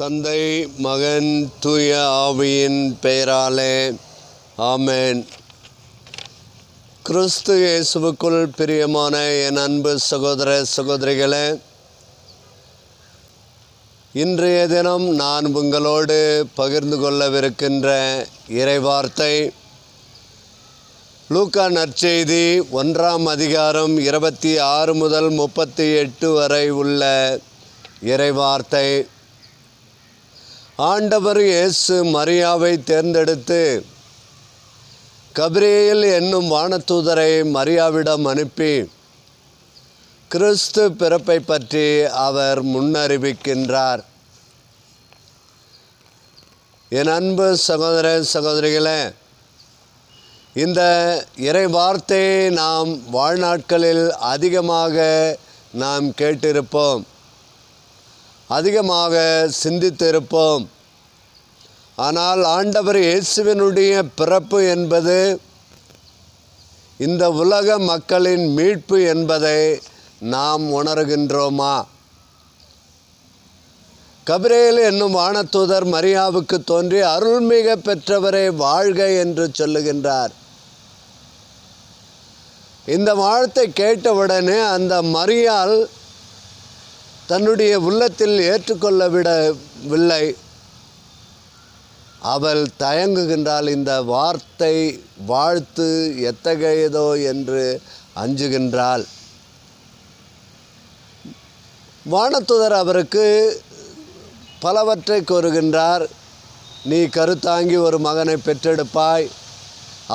தந்தை, மகன், தூய ஆவியின் பெயராலே ஆமென். கிறிஸ்து இயேசுவுக்குள் பிரியமான என் அன்பு சகோதர சகோதரிகளே, இன்றைய தினம் நான் உங்களோடு பகிர்ந்து கொள்ளவிருக்கின்ற இறைவார்த்தை லூக்கா நற்செய்தி 1ஆம் அதிகாரம் 26 முதல் 38 வரை உள்ள இறைவார்த்தை. ஆண்டவர் இயேசு மரியாவை தேர்ந்தெடுத்து கபிரியேல் என்னும் வானதூதரை மரியாவிடம் அனுப்பி கிறிஸ்து பிறப்பை பற்றி அவர் முன்னறிவிக்கின்றார். என் அன்பு சகோதர சகோதரிகளே, இந்த இறை வார்த்தையை நாம் வாழ்நாட்களில் அதிகமாக நாம் கேட்டிருப்போம், அதிகமாக சிந்தித்திருப்போம். ஆனால் ஆண்டவர் இயேசுவினுடைய பிறப்பு என்பது இந்த உலக மக்களின் மீட்பு என்பதை நாம் உணர்கின்றோமா? கபிரியேல் என்னும் வானதூதர் மரியாவுக்கு தோன்றி அருள்மிக பெற்றவரே வாழ்க என்று சொல்லுகின்றார். இந்த வாழ்த்தை கேட்டவுடனே அந்த மரியாள் தன்னுடைய உள்ளத்தில் ஏற்றுக்கொள்ளவிடவில்லை. அவள் தயங்குகின்றாள். இந்த வார்த்தை வாழ்த்து எத்தகையதோ என்று அஞ்சுகின்றாள். வானதூதர் அவருக்கு பலவற்றை கூறுகின்றார். நீ கருத்தாங்கி ஒரு மகனை பெற்றெடுப்பாய்,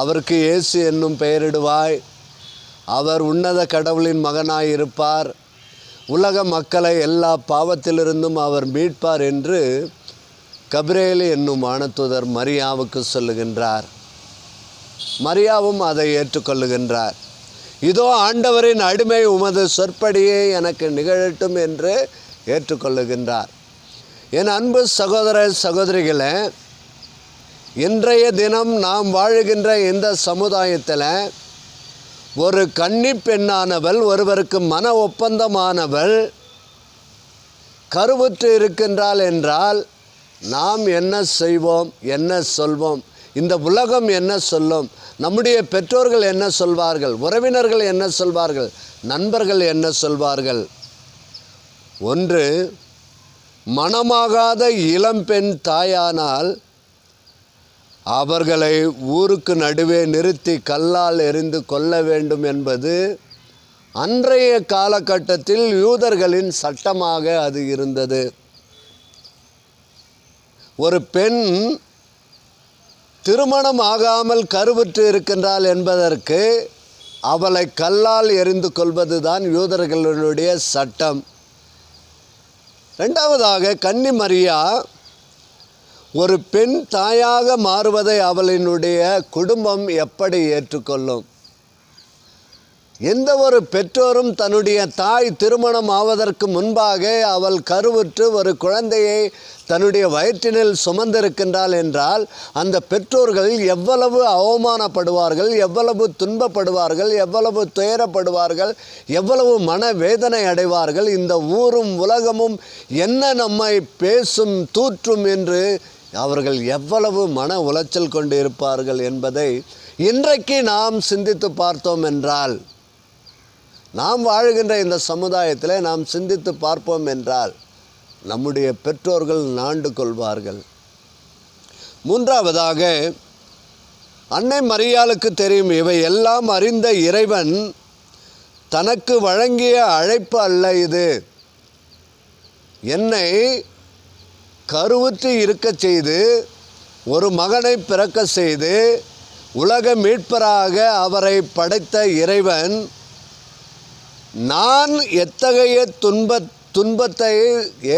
அவருக்கு இயேசு என்னும் பெயரிடுவாய், அவர் உன்னத கடவுளின் மகனாயிருப்பார், உலக மக்களை எல்லா பாவத்திலிருந்தும் அவர் மீட்பார் என்று கபிரியேல் என்னும் வானதூதர் மரியாவுக்கு சொல்லுகின்றார். மரியாவும் அதை ஏற்றுக்கொள்ளுகின்றார். இதோ ஆண்டவரின் அடிமை, உமது சொற்படியே எனக்கு நிகழட்டும் என்று ஏற்றுக்கொள்ளுகின்றார். என் அன்பு சகோதர சகோதரிகளே, இன்றைய தினம் நாம் வாழுகின்ற இந்த சமுதாயத்தில் ஒரு கன்னி பெண்ணானவள், ஒருவருக்கு மன ஒப்பந்தமானவள் கருவுற்று இருக்கின்றாள் என்றால் நாம் என்ன செய்வோம், என்ன சொல்வோம்? இந்த உலகம் என்ன சொல்லும்? நம்முடைய பெற்றோர்கள் என்ன சொல்வார்கள்? உறவினர்கள் என்ன சொல்வார்கள்? நண்பர்கள் என்ன சொல்வார்கள்? ஒன்று, மணமாகாத இளம்பெண் தாயானால் அவர்களை ஊருக்கு நடுவே நிறுத்தி கல்லால் எறிந்து கொல்ல வேண்டும் என்பது அன்றைய காலகட்டத்தில் யூதர்களின் சட்டமாக அது இருந்தது. ஒரு பெண் திருமணம் ஆகாமல் கருவுற்று இருக்கின்றாள் என்பதற்கு அவளை கல்லால் எறிந்து கொள்வதுதான் யூதர்களுடைய சட்டம். இரண்டாவதாக, கன்னி மரியா ஒரு பெண் தாயாக மாறுவதை அவளினுடைய குடும்பம் எப்படி ஏற்றுக்கொள்ளும்? எந்த ஒரு பெற்றோரும் தன்னுடைய தாய் திருமணம் ஆவதற்கு முன்பாக அவள் கருவுற்று ஒரு குழந்தையை தன்னுடைய வயிற்றினில் சுமந்திருக்கின்றாள் என்றால் அந்த பெற்றோர்கள் எவ்வளவு அவமானப்படுவார்கள், எவ்வளவு துன்பப்படுவார்கள், எவ்வளவு துயரப்படுவார்கள், எவ்வளவு மனவேதனை அடைவார்கள். இந்த ஊரும் உலகமும் என்ன நம்மை பேசும் தூற்றும் என்று அவர்கள் எவ்வளவு மன உளைச்சல் கொண்டு இருப்பார்கள் என்பதை இன்றைக்கு நாம் சிந்தித்து பார்த்தோம் என்றால், நாம் வாழுகின்ற இந்த சமுதாயத்தில் நாம் சிந்தித்து பார்ப்போம் என்றால் நம்முடைய பெற்றோர்கள் நாண்டு கொள்வார்கள். மூன்றாவதாக, அன்னை மரியாளுக்கு தெரியும், இவை எல்லாம் அறிந்த இறைவன் தனக்கு வழங்கிய அழைப்பு அல்ல இது. என்னை கருவுற்று இருக்க செய்து ஒரு மகனை பிறக்க செய்து உலக மீட்பராக அவரை படைத்த இறைவன் நான் எத்தகைய துன்பத்தை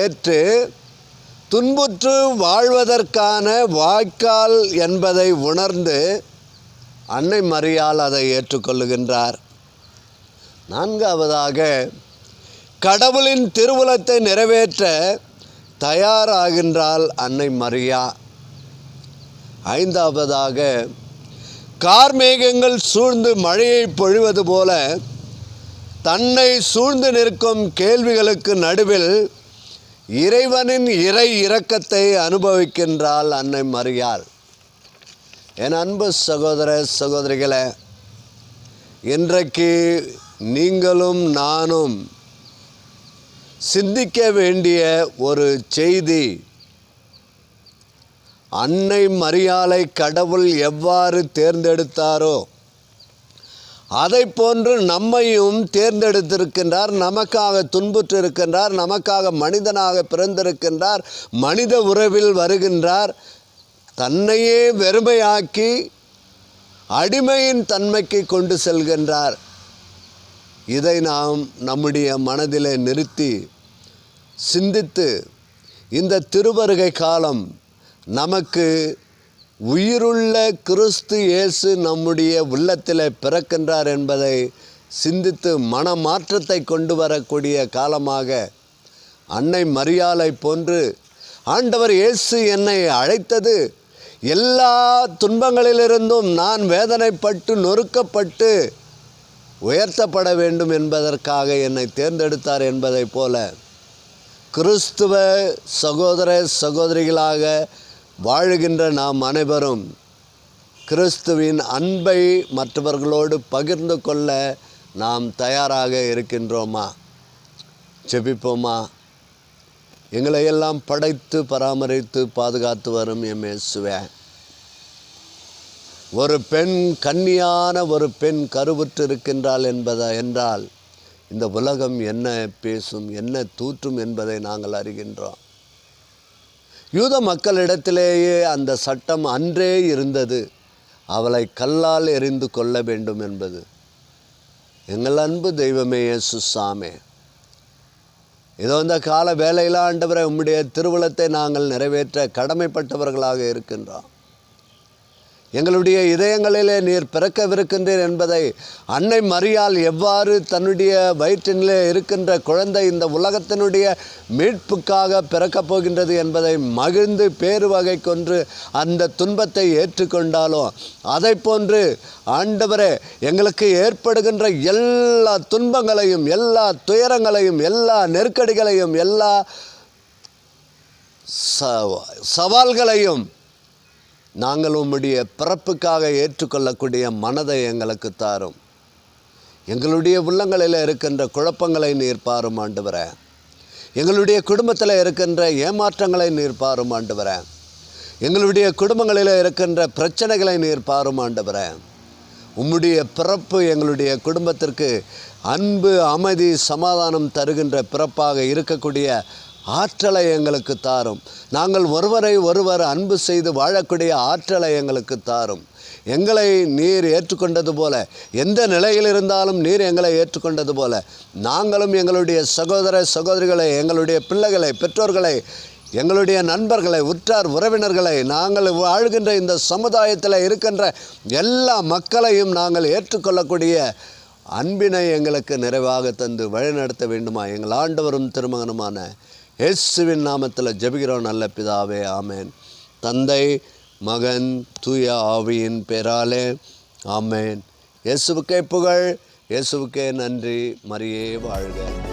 ஏற்று துன்புற்று வாழ்வதற்கான வாய்க்கால் என்பதை உணர்ந்து அன்னை மரியாள் அதை ஏற்றுக்கொள்ளுகின்றார். நான்காவதாக, கடவுளின் திருவுளத்தை நிறைவேற்ற தயாராகின்றாள் அன்னை மரியா. ஐந்தாவதாக, கார்மேகங்கள் சூழ்ந்து மழையை பொழிவது போல தன்னை சூழ்ந்து நிற்கும் கேள்விகளுக்கு நடுவில் இறைவனின் இறை இரக்கத்தை அனுபவிக்கின்றாள் அன்னை மரியாள். என் அன்பு சகோதர சகோதரிகளே, இன்றைக்கு நீங்களும் நானும் சிந்திக்க வேண்டிய ஒரு செய்தி, அன்னை மரியாளை கடவுள் எவ்வாறு தேர்ந்தெடுத்தாரோ அதை போன்று நம்மையும் தேர்ந்தெடுத்திருக்கின்றார். நமக்காக துன்புற்றிருக்கின்றார், நமக்காக மனிதனாக பிறந்திருக்கின்றார், மனித உறவில் வருகின்றார், தன்னையே வெறுமையாக்கி அடிமையின் தன்மைக்கு கொண்டு செல்கின்றார். இதை நாம் நம்முடைய மனதிலே நிறுத்தி சிந்தித்து, இந்த திருவருகை காலம் நமக்கு உயிருள்ள கிறிஸ்து இயேசு நம்முடைய உள்ளத்தில் பிறக்கின்றார் என்பதை சிந்தித்து மனமாற்றத்தை கொண்டு வரக்கூடிய காலமாக அன்னை மரியாளை போன்று ஆண்டவர் இயேசு என்னை அழைத்தது எல்லா துன்பங்களிலிருந்தும் நான் வேதனைப்பட்டு நொறுக்கப்பட்டு உயர்த்தப்பட வேண்டும் என்பதற்காக என்னை தேர்ந்தெடுத்தார் என்பதைப் போல கிறிஸ்துவ சகோதர சகோதரிகளாக வாழுகின்ற நாம் அனைவரும் கிறிஸ்துவின் அன்பை மற்றவர்களோடு பகிர்ந்து கொள்ள நாம் தயாராக இருக்கின்றோமா? ஜெபிப்போமா? எங்களையெல்லாம் படைத்து பராமரித்து பாதுகாத்து வரும் எம் இயேசுவே, ஒரு பெண், கன்னியான ஒரு பெண் கருவுற்று இருக்கின்றாள் என்றால் இந்த உலகம் என்ன பேசும், என்ன தூற்றும் என்பதை நாங்கள் அறிகின்றோம். யூத மக்களிடத்திலேயே அந்த சட்டம் அன்றே இருந்தது, அவளை கல்லால் எறிந்து கொள்ள வேண்டும் என்பது. எங்கள் அன்பு தெய்வமே இயேசு சாமி, இதோ இந்த கால வேளையில் ஆண்டவரே உம்முடைய திருவுளத்தை நாங்கள் நிறைவேற்ற கடமைப்பட்டவர்களாக இருக்கின்றோம். எங்களுடைய இதயங்களிலே நீர் பிறக்கவிருக்கின்றீர் என்பதை அன்னை மரியாள் எவ்வாறு தன்னுடைய வயிற்றினிலே இருக்கின்ற குழந்தை இந்த உலகத்தினுடைய மீட்புக்காக பிறக்கப் போகின்றது என்பதை மகிழ்ந்து பேருவகை கொன்று அந்த துன்பத்தை ஏற்றுக்கொண்டாலோ அதை போன்று ஆண்டவரே எங்களுக்கு ஏற்படுகின்ற எல்லா துன்பங்களையும், எல்லா துயரங்களையும், எல்லா நெருக்கடிகளையும், எல்லா சவால்களையும் நாங்கள் உம்முடைய பிறப்புக்காக ஏற்றுக்கொள்ளக்கூடிய மனதை எங்களுக்கு தாரும். எங்களுடைய உள்ளங்களில் இருக்கின்ற குழப்பங்களை நீர் பாரும் ஆண்டவரே. எங்களுடைய குடும்பத்தில் இருக்கின்ற ஏமாற்றங்களை நீர் பாரும் ஆண்டவரே. எங்களுடைய குடும்பங்களில் இருக்கின்ற பிரச்சனைகளை நீர் பாரும் ஆண்டவரே. உம்முடைய பிறப்பு எங்களுடைய குடும்பத்திற்கு அன்பு, அமைதி, சமாதானம் தருகின்ற பிறப்பாக இருக்கக்கூடிய ஆற்றலை எங்களுக்கு தாரும். நாங்கள் ஒருவரை ஒருவர் அன்பு செய்து வாழக்கூடிய ஆற்றலை எங்களுக்கு தாரும். எங்களை நீர் ஏற்றுக்கொண்டது போல, எந்த நிலையில் இருந்தாலும் நீர் எங்களை ஏற்றுக்கொண்டது போல நாங்களும் எங்களுடைய சகோதர சகோதரிகளை, எங்களுடைய பிள்ளைகளை, பெற்றோர்களை, எங்களுடைய நண்பர்களை, உற்றார் உறவினர்களை, நாங்கள் வாழ்கின்ற இந்த சமுதாயத்தில் இருக்கின்ற எல்லா மக்களையும் நாங்கள் ஏற்றுக்கொள்ளக்கூடிய அன்பினை எங்களுக்கு நிறைவாக தந்து வழிநடத்த வேண்டுமா? எங்கள் ஆண்டவரும் திருமகனுமான இயேசுவின் நாமத்தில் ஜெபிக்கிறோம் நல்ல பிதாவே, ஆமேன். தந்தை, மகன், தூய ஆவியின் பெயராலே ஆமேன். இயேசுவுக்கே புகழ், இயேசுவுக்கே நன்றி. மரியே வாழ்க.